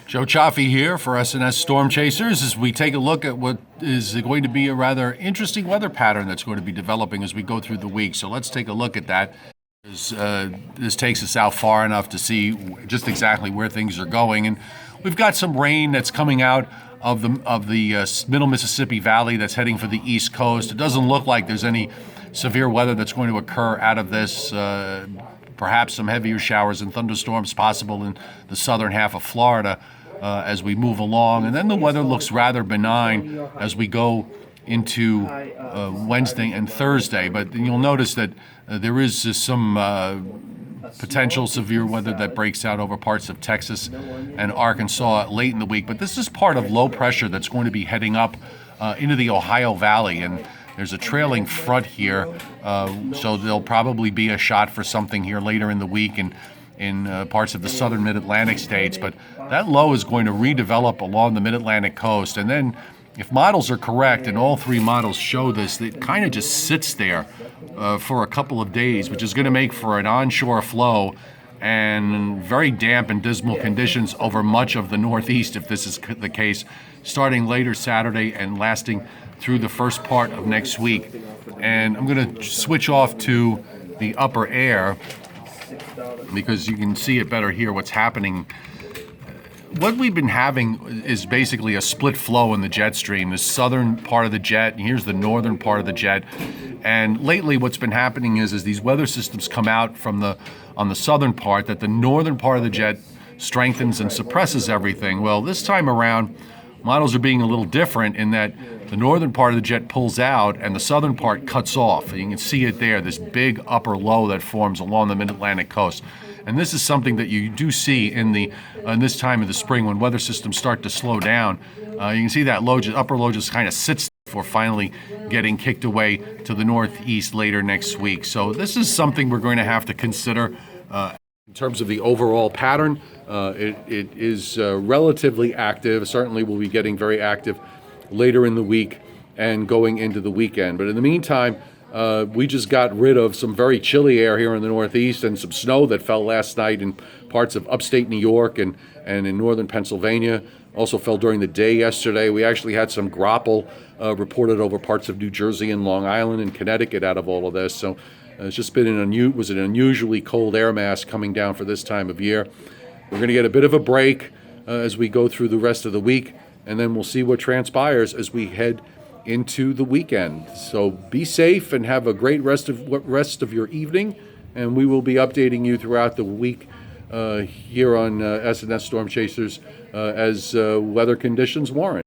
Joe Cioffi here for S&S Stormchasers as we take a look at what is going to be a rather interesting weather pattern that's going to be developing as we go through the week. So let's take a look at that. This takes us out far enough to see just exactly where things are going. And we've got some rain that's coming out of the middle Mississippi Valley that's heading for the East Coast. It doesn't look like there's any severe weather that's going to occur out of this. Perhaps some heavier showers and thunderstorms possible in the southern half of Florida as we move along. And then the weather looks rather benign as we go into Wednesday and Thursday. But you'll notice that there is some potential severe weather that breaks out over parts of Texas and Arkansas late in the week. But this is part of low pressure that's going to be heading up into the Ohio Valley. And there's a trailing front here, so there'll probably be a shot for something here later in the week in parts of the southern mid-Atlantic states. But that low is going to redevelop along the mid-Atlantic coast. And then if models are correct, and all three models show this, it kind of just sits there for a couple of days, which is going to make for an onshore flow and very damp and dismal conditions over much of the Northeast, if this is the case, starting later Saturday and lasting through the first part of next week. And I'm going to switch off to the upper air because you can see it better here what's happening. What we've been having is basically a split flow in the jet stream. The southern part of the jet, and here's the northern part of the jet. And lately what's been happening is these weather systems come out from on the southern part, that the northern part of the jet strengthens and suppresses everything. Well, this time around, models are being a little different in that the northern part of the jet pulls out and the southern part cuts off. You can see it there, this big upper low that forms along the mid-Atlantic coast. And this is something that you do see in this time of the spring when weather systems start to slow down. You can see that upper low just kind of sits before finally getting kicked away to the northeast later next week. So this is something we're going to have to consider in terms of the overall pattern. It is relatively active. Certainly we'll be getting very active later in the week and going into the weekend. But in the meantime, we just got rid of some very chilly air here in the Northeast and some snow that fell last night in parts of upstate New York and in northern Pennsylvania. Also fell during the day yesterday. We actually had some grapple reported over parts of New Jersey and Long Island and Connecticut out of all of this. So it's just been an unusually cold air mass coming down for this time of year. We're going to get a bit of a break as we go through the rest of the week, and then we'll see what transpires as we head into the weekend. So be safe and have a great rest of your evening, and we will be updating you throughout the week here on S&S Stormchasers as weather conditions warrant.